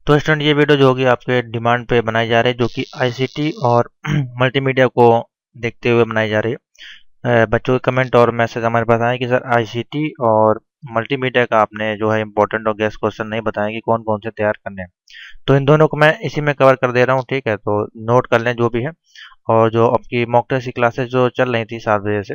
तो स्टूडेंट ये वीडियो जो होगी आपके डिमांड पे बनाई जा रही है, जो कि आईसीटी और मल्टीमीडिया को देखते हुए बनाई जा रही है। बच्चों के कमेंट और मैसेज हमारे पास आए कि सर आईसीटी और मल्टीमीडिया का आपने जो है इंपॉर्टेंट और गेस्ट क्वेश्चन नहीं बताया कि कौन कौन से तैयार करने हैं। तो इन दोनों को मैं इसी में कवर कर दे रहा हूँ, ठीक है। तो नोट कर लें जो भी है। और जो आपकी मॉक टेस्ट की क्लासेस जो चल रही थी 7 बजे से,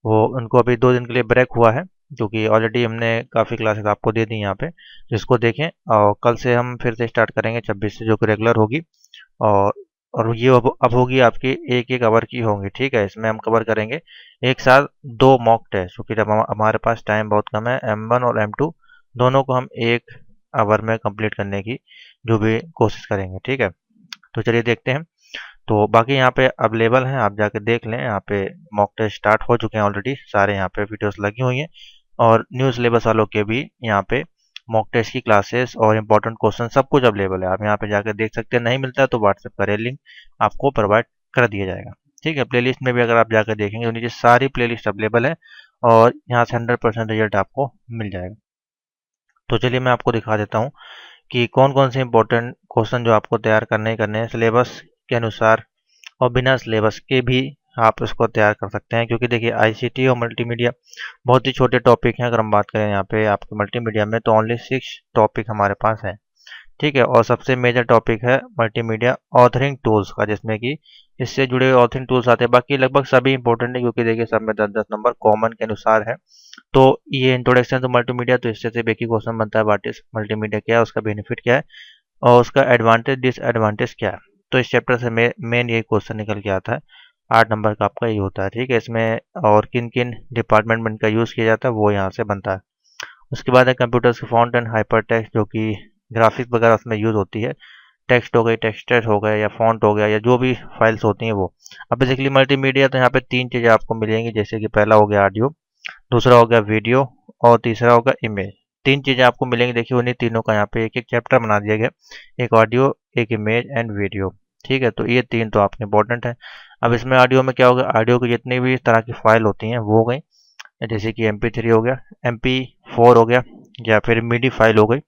वो उनको अभी 2 दिन के लिए ब्रेक हुआ है, क्योंकि ऑलरेडी हमने काफ़ी क्लासेस आपको दे दी यहाँ पे, जिसको देखें। और कल से हम फिर से स्टार्ट करेंगे 26 से, जो कि रेगुलर होगी। और और ये अब होगी आपकी एक एक आवर की होंगी, ठीक है। इसमें हम कवर करेंगे एक साथ 2 मॉक टेस्ट, क्योंकि जब हमारे पास टाइम बहुत कम है। M1 और M2 दोनों को हम 1 आवर में कंप्लीट करने की जो भी कोशिश करेंगे, ठीक है। तो चलिए देखते हैं। तो बाकी यहाँ पे अवेलेबल हैं, आप जाके देख लें। यहाँ पे मॉक टेस्ट स्टार्ट हो चुके हैं ऑलरेडी सारे, यहाँ पे वीडियोस लगी हुई हैं। और न्यू सिलेबस वालों के भी यहाँ पे मॉक टेस्ट की क्लासेस और इम्पोर्टेंट क्वेश्चन सब कुछ अवेलेबल है। आप यहाँ पे जाकर देख सकते हैं। नहीं मिलता है तो व्हाट्सएप करें, लिंक आपको प्रोवाइड कर दिया जाएगा, ठीक है। प्लेलिस्ट में भी अगर आप जाकर देखेंगे तो नीचे सारी प्लेलिस्ट अवेलेबल है, और यहाँ से 100% रिजल्ट आपको मिल जाएगा। तो चलिए मैं आपको दिखा देता हूँ कि कौन कौन से इंपॉर्टेंट क्वेश्चन जो आपको तैयार करने हैं सिलेबस के अनुसार, और बिना सिलेबस के भी आप इसको तैयार कर सकते हैं। क्योंकि देखिए आईसीटी और मल्टीमीडिया बहुत ही छोटे टॉपिक हैं। अगर हम बात करें यहाँ पे आपके मल्टीमीडिया में, तो ओनली 6 टॉपिक हमारे पास है, ठीक है। और सबसे मेजर टॉपिक है मल्टीमीडिया ऑथरिंग टूल्स का, जिसमें कि इससे जुड़े हुए ऑथरिंग टूल्स आते हैं। बाकी लगभग सभी इंपॉर्टेंट है, क्योंकि देखिए सब में 10-10 नंबर कॉमन के अनुसार है। तो ये इंट्रोडक्शन टू मल्टीमीडिया, तो इससे सिर्फ एक ही क्वेश्चन बनता है, व्हाट इज मल्टीमीडिया, क्या है उसका बेनिफिट, क्या है और उसका एडवांटेज डिसएडवांटेज क्या है। तो इस चैप्टर से मेन यही क्वेश्चन निकल के आता है। 8 नंबर का आपका ये होता है, ठीक है। इसमें और किन किन डिपार्टमेंट में इनका यूज़ किया जाता है वो यहाँ से बनता है। उसके बाद है कंप्यूटर्स के फॉन्ट एंड हाइपर टेक्स्ट, जो कि ग्राफिक्स वगैरह उसमें यूज़ होती है। टेक्स्ट हो गई, टेक्सचर हो गया, या फॉन्ट हो गया, या जो भी फाइल्स होती हैं वो। अब बेसिकली मल्टीमीडिया तो यहाँ पे 3 चीज़ें आपको मिलेंगी, जैसे कि पहला हो गया ऑडियो, दूसरा हो गया वीडियो, और तीसरा होगा इमेज। 3 चीज़ें आपको मिलेंगी। देखिए उन्हीं तीनों का यहाँ पे एक एक चैप्टर बना दिया गया, एक ऑडियो, एक इमेज एंड वीडियो, ठीक है। तो ये 3 तो आपके इंपॉर्टेंट है। अब इसमें ऑडियो में क्या होगा, ऑडियो की जितनी भी तरह की फाइल होती हैं वो हो गई, जैसे कि MP3 हो गया, MP4 हो गया, या फिर MIDI फाइल हो गई,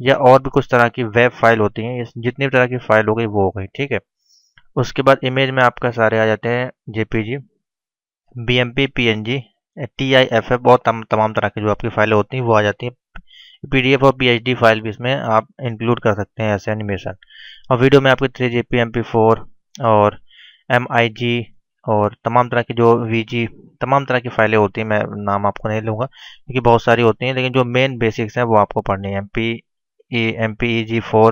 या और भी कुछ तरह की वेब फाइल होती हैं। जितनी भी तरह की फाइल हो गई वो हो गई, ठीक है। उसके बाद इमेज में आपका सारे आ जाते हैं JPG, BMP, PNG, TIFF, बहुत तमाम तरह की जो आपकी फाइलें होती हैं वो आ जाती हैं। PDF और PHD फाइल भी इसमें आप इंक्लूड कर सकते हैं ऐसे एनिमेशन। और वीडियो में आपके 3GP, MP4 और MIG, और तमाम तरह की जो VG, तमाम तरह की फाइलें होती हैं। मैं नाम आपको नहीं लूँगा क्योंकि बहुत सारी होती हैं, लेकिन जो मेन बेसिक्स हैं वो आपको पढ़नी है। MPEG4,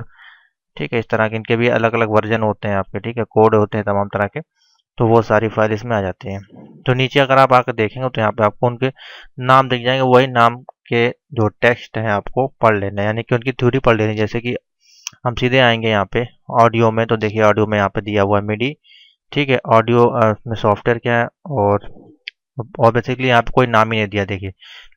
ठीक है। इस तरह के इनके भी अलग अलग वर्जन होते हैं आपके, ठीक है, कोड होते हैं तमाम तरह के। तो वो सारी फाइल इसमें आ जाती हैं। तो नीचे अगर आप आकर देखेंगे तो यहाँ पे आपको उनके नाम दिख जाएंगे। वही नाम के जो टेक्स्ट हैं आपको पढ़ लेना है, यानी कि उनकी थ्योरी पढ़ लेनी है। जैसे कि हम सीधे आएंगे यहाँ पे ऑडियो में, तो देखिए ऑडियो में यहाँ पे दिया हुआ है MIDI, ठीक है। ऑडियो में सॉफ्टवेयर क्या है, और बेसिकली यहाँ पे कोई नाम ही नहीं दिया देखिए,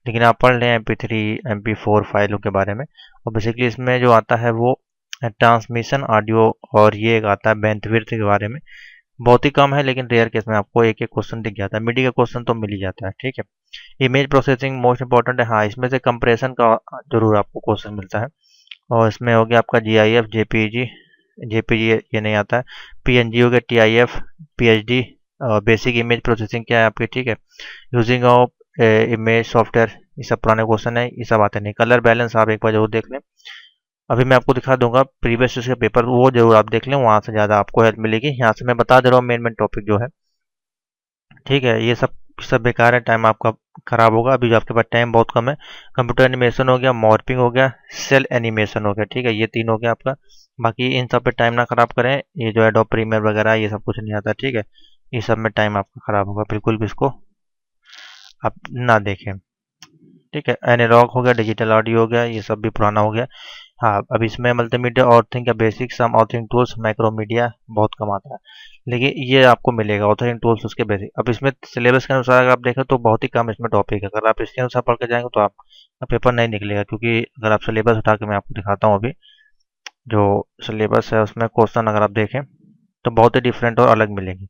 लेकिन आप पढ़ लें MP3, MP4 फाइलों के बारे में। और बेसिकली इसमें जो आता है वो ट्रांसमिशन ऑडियो, और ये एक आता है बैंडविड्थ के बारे में। बहुत ही कम है, लेकिन रेयर केस में आपको एक एक क्वेश्चन दिख जाता है। MIDI का क्वेश्चन तो मिल ही जाता है, ठीक है। इमेज प्रोसेसिंग मोस्ट इंपॉर्टेंट है, हाँ। इसमें से कंप्रेशन का जरूर आपको क्वेश्चन मिलता है। और इसमें हो गया आपका GIF, JPG, JPG ये नहीं आता है, PNG हो गया, TIF, PHD, basic image processing क्या है आपकी, ठीक है। यूजिंग ऑफ इमेज सॉफ्टवेयर, ये सब पुराने क्वेश्चन है, ये सब आते नहीं। कलर बैलेंस आप एक बार जरूर देख लें। अभी मैं आपको दिखा दूंगा प्रीवियस ईयर का पेपर, वो जरूर आप देख लें, वहाँ से ज़्यादा आपको हेल्प मिलेगी। यहाँ से मैं बता दे रहा हूँ मेन टॉपिक जो है, ठीक है। ये सब बेकार है, टाइम आपका खराब होगा। अभी जो आपके पास टाइम बहुत कम है, कंप्यूटर एनिमेशन हो गया, मॉर्पिंग हो गया, सेल एनिमेशन हो गया, ठीक है। ये 3 हो गया आपका। बाकी इन सब पे टाइम ना खराब करें। ये जो एडोब प्रीमियर वगैरह ये सब कुछ नहीं आता, ठीक है। ये सब में टाइम आपका खराब होगा, बिल्कुल भी इसको आप ना देखें, ठीक है। एनालॉग हो गया, डिजिटल ऑडियो हो गया, ये सब भी पुराना हो गया। हाँ, अब इसमें मल्टीमीडिया ऑथरिंग का बेसिक, सम ऑथरिंग टूल्स, माइक्रोमीडिया बहुत कम आता है, लेकिन ये आपको मिलेगा ऑथरिंग टूल्स उसके बेसिक। अब इसमें सिलेबस के अनुसार अगर आप देखें तो बहुत ही कम इसमें टॉपिक है। अगर आप इसके अनुसार पढ़ के जाएंगे तो आपका पेपर नहीं निकलेगा, क्योंकि अगर आप सिलेबस उठा के मैं आपको दिखाता हूँ अभी, जो सिलेबस है उसमें क्वेश्चन अगर आप देखें तो बहुत ही डिफरेंट और अलग मिलेंगे।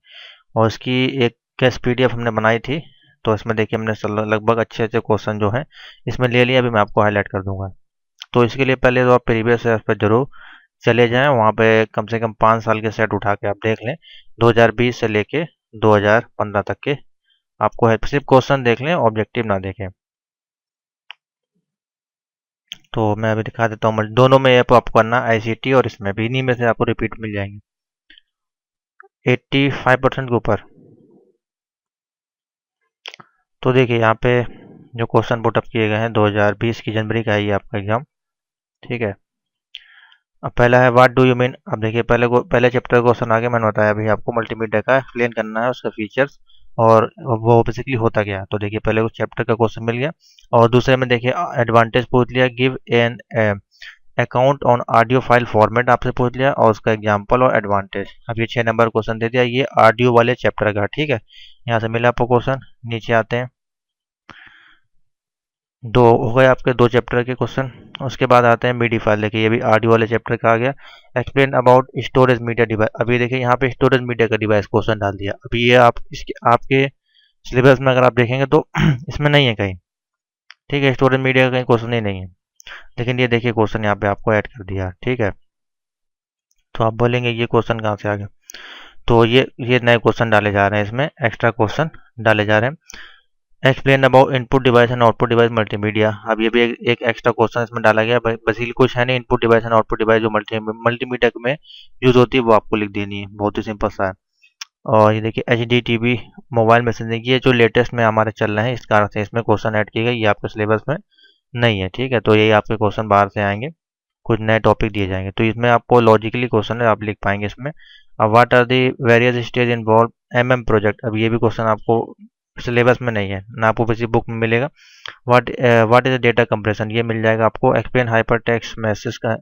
और इसकी एक कैश PDF हमने बनाई थी, तो इसमें देखिए हमने लगभग अच्छे अच्छे क्वेश्चन जो हैं इसमें ले लिया। अभी मैं आपको हाईलाइट कर दूंगा। तो इसके लिए पहले तो आप प्रीवियस ईयर पर जरूर चले जाएं, वहाँ पे कम से कम 5 साल के सेट उठा के आप देख लें, 2020 से लेके 2015 तक के आपको है, सिर्फ क्वेश्चन देख लें, ऑब्जेक्टिव ना देखें। तो मैं अभी दिखा देता हूँ, दोनों में आपको करना आईसीटी और इसमें भी, इन्हीं में से आपको रिपीट मिल जाएंगे 85% के ऊपर। तो देखिए यहाँ पे जो क्वेश्चन पुटअप किए गए हैं 2020 की जनवरी का है ये आपका एग्जाम, ठीक है। अब पहला है व्हाट डू यू मीन। अब देखिए पहले चैप्टर का क्वेश्चन आगे मैंने बताया अभी आपको, मल्टीमीडिया का एक्सप्लेन करना है, उसका फीचर्स और वो बेसिकली होता क्या है। तो देखिए पहले उस चैप्टर का क्वेश्चन मिल गया, और दूसरे में देखिए एडवांटेज पूछ लिया, give an account on audio file format आपसे पूछ लिया, और उसका एग्जांपल और एडवांटेज। अब ये 6 नंबर क्वेश्चन दे दिया, ये ऑडियो वाले चैप्टर का, ठीक है। यहाँ से मिला आपको क्वेश्चन, नीचे आते हैं, दो हो गए आपके 2 चैप्टर के क्वेश्चन। उसके बाद आते हैं मीडिया फाइल, देखिए ये भी ऑडियो वाले चैप्टर का आ गया। Explain about storage media device, अभी देखिए यहाँ पे स्टोरेज मीडिया का डिवाइस क्वेश्चन डाल दिया। अभी ये आप इसके आपके सिलेबस में अगर आप देखेंगे तो इसमें नहीं है कहीं, ठीक है, स्टोरेज मीडिया का कहीं क्वेश्चन ही नहीं है, लेकिन ये देखिए क्वेश्चन यहाँ पे आपको ऐड कर दिया, ठीक है। तो आप बोलेंगे ये क्वेश्चन कहाँ से आ गया, तो ये नए क्वेश्चन डाले जा रहे हैं, इसमें एक्स्ट्रा क्वेश्चन डाले जा रहे हैं। Explain about input device and output device multimedia, अब ये भी एक एक्स्ट्रा क्वेश्चन इसमें डाला गया। बेसिकली कुछ है नहीं, input device and output device जो मल्टीमीडिया में यूज होती है वो आपको लिख देनी है, बहुत ही सिंपल सा है। और ये देखिए HDTV मोबाइल मैसेजिंग, ये जो लेटेस्ट में हमारे चल रहे हैं, इस कारण से इसमें क्वेश्चन ऐड किए गए, ये आपके सिलेबस में नहीं है, ठीक है। तो यही आपके क्वेश्चन बाहर से आएंगे, कुछ नए टॉपिक दिए जाएंगे, तो इसमें आपको लॉजिकली क्वेश्चन है, आप लिख पाएंगे इसमें। अब what are the various stage involve project, अब ये भी क्वेश्चन आपको सिलेबस में नहीं है, ना आपको किसी बुक में मिलेगा। व्हाट इज डेटा कंप्रेशन, ये मिल जाएगा आपको। एक्सप्लेन हाइपर टेक्स्ट मैसेज का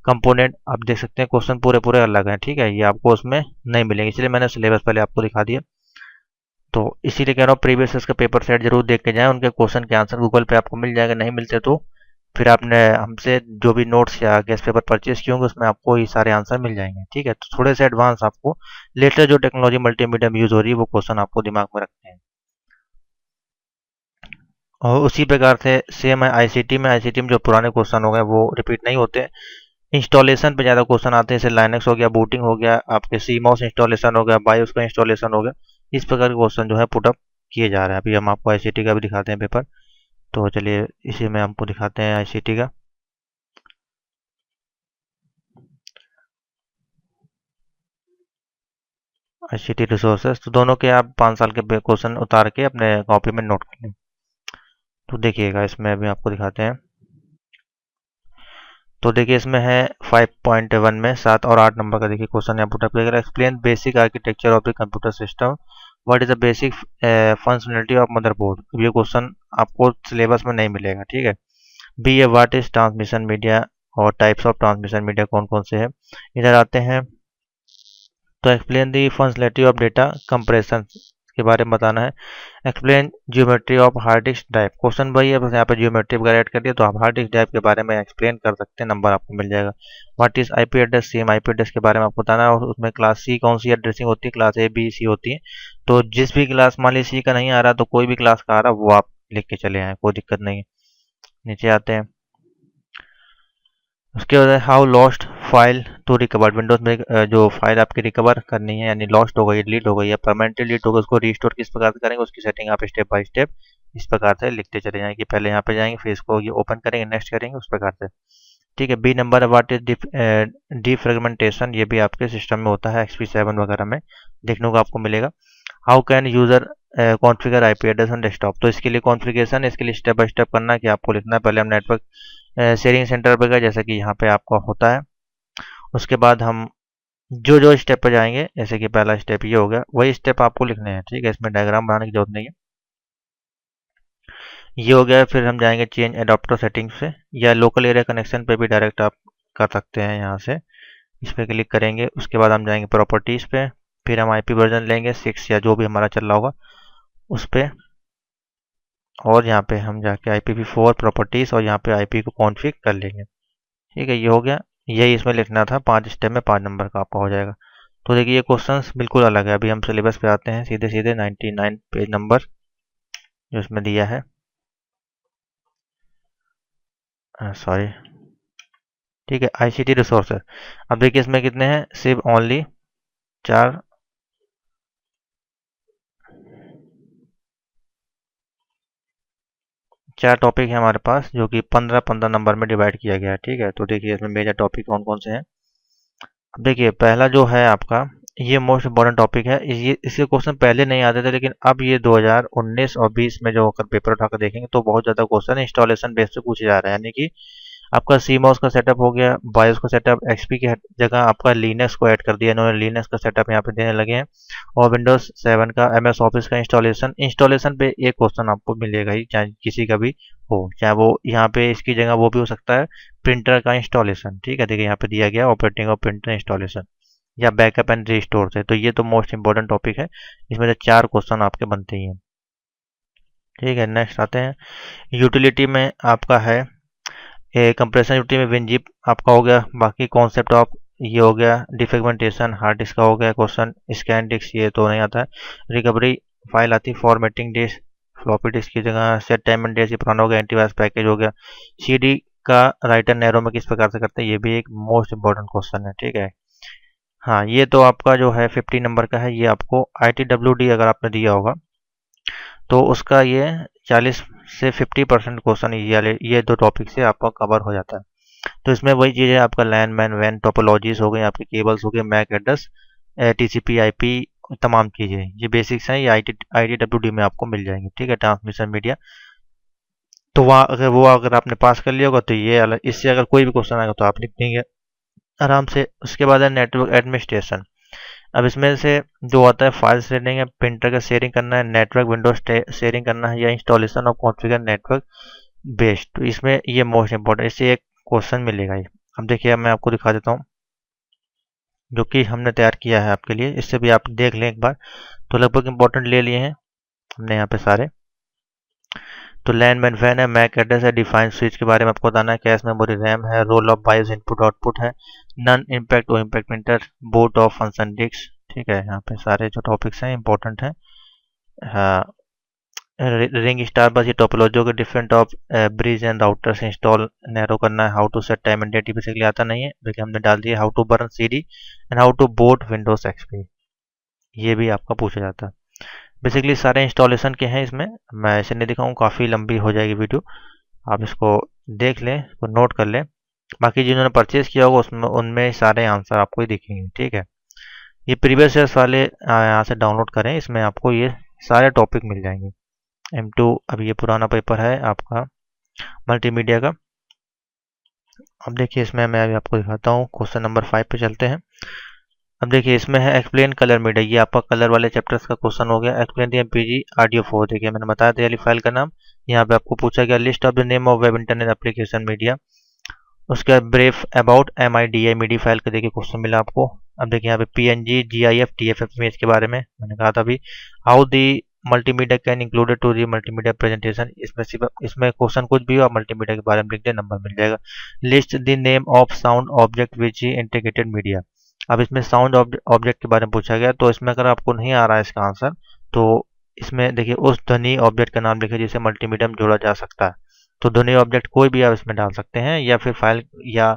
कंपोनेंट, आप देख सकते हैं क्वेश्चन पूरे पूरे अलग हैं, ठीक है, ये आपको उसमें नहीं मिलेंगे, इसलिए मैंने सिलेबस पहले आपको दिखा दिया। तो इसीलिए कह रहा हूँ प्रीवियस का पेपर सेट जरूर देख के जाएं, उनके क्वेश्चन के आंसर गूगल पे आपको मिल जाएगा, नहीं मिलते तो फिर आपने हमसे जो भी नोट्स या गेस्ट पेपर परचेज किए होंगे उसमें आपको ये सारे आंसर मिल जाएंगे, ठीक है। तो थोड़े से एडवांस आपको लेटेस्ट जो टेक्नोलॉजी मल्टीमीडिया में यूज हो रही है वो क्वेश्चन आपको दिमाग में रखते हैं। और उसी प्रकार से सेम है आईसीटी में जो पुराने क्वेश्चन हो गए वो रिपीट नहीं होते। इंस्टॉलेशन पे ज़्यादा क्वेश्चन आते हैं, जैसे लाइनक्स हो गया, बूटिंग हो गया, आपके सीमॉस इंस्टॉलेशन हो गया, बायोस का इंस्टॉलेशन हो गया, इस प्रकार के क्वेश्चन जो है पुटअप किए जा रहे हैं। अभी हम आपको आईसीटी का भी दिखाते हैं पेपर, तो चलिए इसी में हमको दिखाते हैं आईसीटी का। आईसीटी रिसोर्सेज, तो दोनों के आप 5 साल के क्वेश्चन उतार के अपने कॉपी में नोट कर लें। तो देखिएगा इसमें अभी आपको दिखाते हैं, तो देखिए इसमें है 5.1 में 7 और 8 नंबर का देखिए क्वेश्चन यहाँ पुटअप किया गया। Explain basic architecture of the computer system, what is the basic functionality of motherboard, ये क्वेश्चन आपको सिलेबस में नहीं मिलेगा, ठीक है। B A what is transmission media, और टाइप्स ऑफ ट्रांसमिशन मीडिया कौन कौन से हैं। इधर आते हैं तो explain the functionality of data compression के बारे में बताना है। Explain geometry of hard disk drive, question भाई है बस यहाँ पे ज्योमेट्री वगैरह ऐड कर दिया, तो आप हार्ड डिस्क ड्राइव के बारे में एक्सप्लेन कर सकते हैं, नंबर आपको मिल जाएगा। What is IP address, same IP address के बारे में आपको बताना है, और उसमें क्लास सी कौन सी एड्रेसिंग होती है, क्लास ए बी सी होती है। तो जिस भी क्लास, मान लीजिए सी का नहीं आ रहा तो कोई भी क्लास का आ रहा वो आप लिख के चले आए, कोई दिक्कत नहीं है। नीचे आते हैं, उसके बाद how lost file to recover, Windows में जो फाइल आपकी रिकवर करनी है, यानी लॉस्ट हो गई, डिलीट हो गई या परमानेंटली डिलीट हो गई, उसको रीस्टोर किस प्रकार से करेंगे, उसकी सेटिंग आप स्टेप बाय स्टेप इस प्रकार से लिखते चले जाएंगे। पहले यहाँ पे जाएंगे, फिर इसको ये ओपन करेंगे, नेक्स्ट करेंगे, उस प्रकार से, ठीक है। B number what is defragmentation, ये भी आपके सिस्टम में होता है, XP7 वगैरह में देखने को आपको मिलेगा। How can user configure IP address on desktop, तो इसके लिए कॉन्फ़िगरेशन, इसके लिए स्टेप बाय स्टेप करना कि आपको लिखना है। पहले हम नेटवर्क शेयरिंग सेंटर पे गए, जैसा कि यहाँ पे आपका होता है। उसके बाद हम जो जो स्टेप पे जाएंगे, जैसे कि पहला स्टेप ये हो गया, वही स्टेप आपको लिखने हैं, ठीक है, इसमें डायग्राम बनाने की जरूरत नहीं है। ये हो गया, फिर हम जाएंगे चेंज एडाप्टर सेटिंग से, या लोकल एरिया कनेक्शन पे भी डायरेक्ट आप कर सकते हैं, यहाँ से इस पर क्लिक करेंगे। उसके बाद हम जाएंगे प्रॉपर्टीज़ पे, फिर हम आईपी वर्जन लेंगे 6 या जो भी हमारा चल रहा होगा उस पर, और यहाँ पे हम जाके IPv4 प्रॉपर्टीज़ और यहाँ पे आईपी को कॉन्फ़िग कर लेंगे, ठीक है। ये हो गया, यही इसमें लिखना था, 5 स्टेप में 5 नंबर का आपका हो जाएगा। तो देखिए ये क्वेश्चंस बिल्कुल अलग है। अभी हम सिलेबस पे आते हैं, सीधे सीधे 99 पेज नंबर जो इसमें दिया है, सॉरी ठीक है, आईसीटी रिसोर्सेज। अब देखिए इसमें कितने हैं, सिर्फ ओनली चार चार टॉपिक है हमारे पास, जो कि 15-15 नंबर में डिवाइड किया गया है। ठीक है, तो देखिए इसमें मेजर टॉपिक कौन कौन से हैं। अब देखिए पहला जो है आपका, ये मोस्ट इम्पोर्टेंट टॉपिक है। ये इसके क्वेश्चन पहले नहीं आते थे, लेकिन अब ये 2019 और 20 में जो होकर पेपर उठाकर देखेंगे तो बहुत ज़्यादा क्वेश्चन इंस्टॉलेशन बेस पे पूछे जा रहे हैं। यानी कि आपका सीमॉस का सेटअप हो गया, बायोस का सेटअप, एक्सपी की जगह आपका लिनक्स को ऐड कर दिया इन्होंने, लिनक्स का सेटअप यहाँ पे देने लगे हैं। और विंडोज 7 का, एमएस ऑफिस का इंस्टॉलेशन पे एक क्वेश्चन आपको मिलेगा ही, चाहे किसी का भी हो, चाहे वो यहाँ पे इसकी जगह वो भी हो सकता है प्रिंटर का इंस्टॉलेशन। ठीक है, देखिए यहाँ पे दिया गया ऑपरेटिंग और प्रिंटर इंस्टॉलेशन या बैकअप एंड रिस्टोर से। तो ये तो मोस्ट इंपॉर्टेंट टॉपिक है, इसमें से 4 क्वेश्चन आपके बनते ही हैं। ठीक है, नेक्स्ट आते हैं। यूटिलिटी में आपका है कंप्रेशन यूनिटी में विनजिप आपका हो गया। बाकी कॉन्सेप्ट ऑफ ये हो गया, डिफ्रेगमेंटेशन हार्ड डिस्क का हो गया क्वेश्चन, स्कैन डिस्क ये तो नहीं आता है। रिकवरी फाइल आती है, फॉर्मेटिंग डिस्क फ्लॉपी डिस्क की जगह, सेट टाइम एंड डेज ये पुराना हो गया, एंटीवायरस पैकेज हो गया। सीडी का राइटर नैरो में किस प्रकार से करते हैं, ये भी एक मोस्ट इंपॉर्टेंट क्वेश्चन है। ठीक है, हाँ ये तो आपका जो है 50 नंबर का है। ये आपको ITWD अगर आपने दिया होगा तो उसका ये 40 से 50% क्वेश्चन ये दो टॉपिक से आपका कवर हो जाता है। तो इसमें वही चीज़ है, आपका लैन मैन वैन टोपोलॉजीज हो गई, आपके केबल्स हो गए, मैक एड्रेस, टीसीपी आईपी, तमाम चीज़ें ये बेसिक्स हैं, ये ITWD में आपको मिल जाएंगे। ठीक है, ट्रांसमिशन मीडिया। तो वहाँ अगर आपने पास कर लिया होगा तो ये अलग, इससे अगर कोई भी क्वेश्चन आएगा तो आप लिख देंगे आराम से। उसके बाद है नेटवर्क एडमिनिस्ट्रेशन। अब इसमें से जो आता है फाइल शेयरिंग है, प्रिंटर का शेयरिंग करना है, नेटवर्क विंडोज शेयरिंग करना है, या installation of configure network based. तो इसमें ये मोस्ट इंपॉर्टेंट, इससे एक क्वेश्चन मिलेगा ही। अब देखिए मैं आपको दिखा देता हूँ जो कि हमने तैयार किया है आपके लिए, इससे भी आप देख लें एक बार। तो लगभग इंपॉर्टेंट ले लिए हैं हमने यहाँ पे सारे। तो लैन मैन वैन है, मैक एड्रेस है, डिफाइन स्विच के बारे में आपको बताना है, कैश मेमोरी रैम है, role of BIOS input output है, नन इम्पैक्ट और impact printer, boot of function disk. ठीक है, यहाँ पे सारे जो टॉपिक्स हैं इंपॉर्टेंट हैं। हाँ, रिंग स्टार बस ये टोपोलॉजी के different of bridge and routers install narrow करना है, how to set time and date basically आता नहीं है, देखिए हमने डाल दिया, how to burn CD and how to boot Windows XP, ये भी आपका पूछा जाता है। बेसिकली सारे इंस्टॉलेशन के हैं इसमें, मैं ऐसे नहीं दिखाऊँ, काफ़ी लंबी हो जाएगी वीडियो, आप इसको देख लें, इसको नोट कर लें। बाकी जिन्होंने परचेज किया होगा उसमें उनमें सारे आंसर आपको ही दिखेंगे। ठीक है, ये प्रीवियस ईयर्स वाले यहाँ से डाउनलोड करें, इसमें आपको ये सारे टॉपिक मिल जाएंगे। M2 अब ये पुराना पेपर है आपका मल्टीमीडिया का। अब देखिए इसमें मैं अभी आपको दिखाता हूँ, क्वेश्चन नंबर 5 पे चलते हैं। अब देखिए इसमें है एक्सप्लेन कलर मीडिया, ये आपका कलर वाले चैप्टर्स का क्वेश्चन हो गया। एक्सप्लेन दी MPG ऑडियो 4, देखिए मैंने बताया था वाली फाइल का नाम। यहाँ पे आपको पूछा गया list of the name of web internet application media. उसके बाद ब्रेफ अबाउट MIDI मीडी फाइल का देखिए क्वेश्चन मिला आपको। अब देखिए यहाँ पे PNG GIF TFF इमेज के बारे में मैंने कहा था अभी। How the multimedia can included to the multimedia presentation, इसमें क्वेश्चन कुछ भी हो आप मल्टीमीडिया के बारे में लिख दे, नंबर मिल जाएगा। List the name of sound object which integrated media. अब इसमें साउंड ऑब्जेक्ट के बारे में पूछा गया, तो इसमें अगर आपको नहीं आ रहा है इसका आंसर तो इसमें देखिए उस ध्वनि ऑब्जेक्ट का नाम लिखिए जिसे मल्टीमीडिया में जोड़ा जा सकता है। तो ध्वनि ऑब्जेक्ट कोई भी आप इसमें डाल सकते हैं, या फिर फाइल या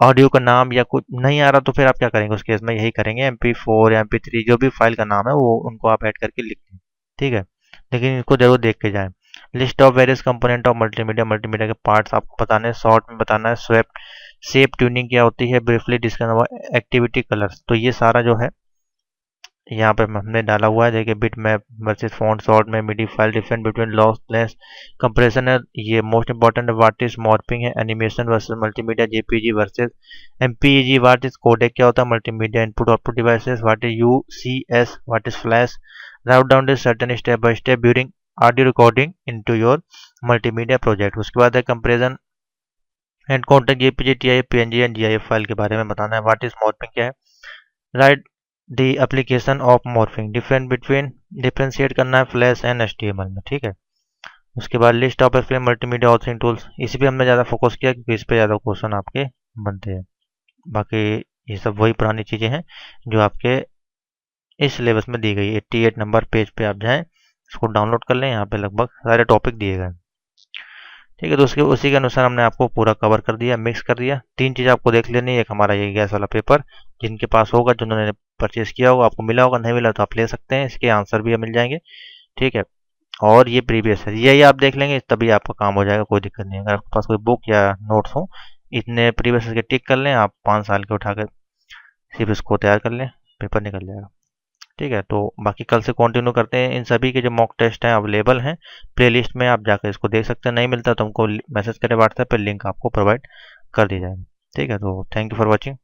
ऑडियो का नाम, या कुछ नहीं आ रहा तो फिर आप क्या करेंगे उस केस में, यही करेंगे MP4 या MP3 जो भी फाइल का नाम है वो उनको आप ऐड करके लिख दें। ठीक है, लेकिन इनको जरूर देख के जाएं। List of various component of multimedia, multimedia के पार्ट्स आपको बताने हैं, शॉर्ट में बताना है। स्वेप शेप ट्यूनिंग क्या होती है, ब्रीफली डिस्कस हुआ, एक्टिविटी कलर्स। तो ये सारा जो है यहाँ पे हमने डाला हुआ है, देखिए bit map versus font short में MIDI file, different between lossless compression है, ये मोस्ट इंपॉर्टेंट है। व्हाट इज मॉर्फिंग है, animation versus multimedia, JPG versus MPEG। What is codec क्या होता है, multimedia input output devices. What is UCS, what is flash. Route down this certain step by step during audio recording into your multimedia project. उसके बाद है comparison and contact JPG TIF PNG and GIF file के बारे में बताना है। What is morphing क्या है, right the application of morphing, different between differentiate करना है फ्लैश एंड HTML में। ठीक है, उसके बाद list of explain multimedia authoring tools, इसी पे हमने ज़्यादा फोकस किया क्योंकि इस पे ज़्यादा क्वेश्चन आपके बनते हैं। बाकी ये सब वही पुरानी चीज़ें हैं जो आपके इस सिलेबस में दी गई। 88 नंबर पेज पे आप जाएं, इसको डाउनलोड कर लें, यहाँ पे लगभग सारे टॉपिक दिए गए। ठीक है, तो उसके उसी के अनुसार हमने आपको पूरा कवर कर दिया, मिक्स कर दिया। 3 चीज़ आपको देख लेनी है, एक हमारा ये गैस वाला पेपर, जिनके पास होगा, जिन्होंने परचेज़ किया होगा, आपको मिला होगा, नहीं मिला तो आप ले सकते हैं, इसके आंसर भी मिल जाएंगे। ठीक है, और ये प्रीवियस है, यही आप देख लेंगे, तभी आपका काम हो जाएगा, कोई दिक्कत नहीं है। अगर आपके पास कोई बुक या नोट्स हो, इतने प्रीवियस के टिक कर लें आप, 5 साल के उठाकर सिर्फ इसको तैयार कर लें, पेपर निकल जाएगा। ठीक है, तो बाकी कल से कंटिन्यू करते हैं। इन सभी के जो मॉक टेस्ट हैं अवेलेबल हैं प्लेलिस्ट में, आप जाकर इसको देख सकते हैं। नहीं मिलता तो हमको मैसेज करें व्हाट्सएप पे, लिंक आपको प्रोवाइड कर दी जाएगी। ठीक है, तो थैंक यू फॉर वॉचिंग।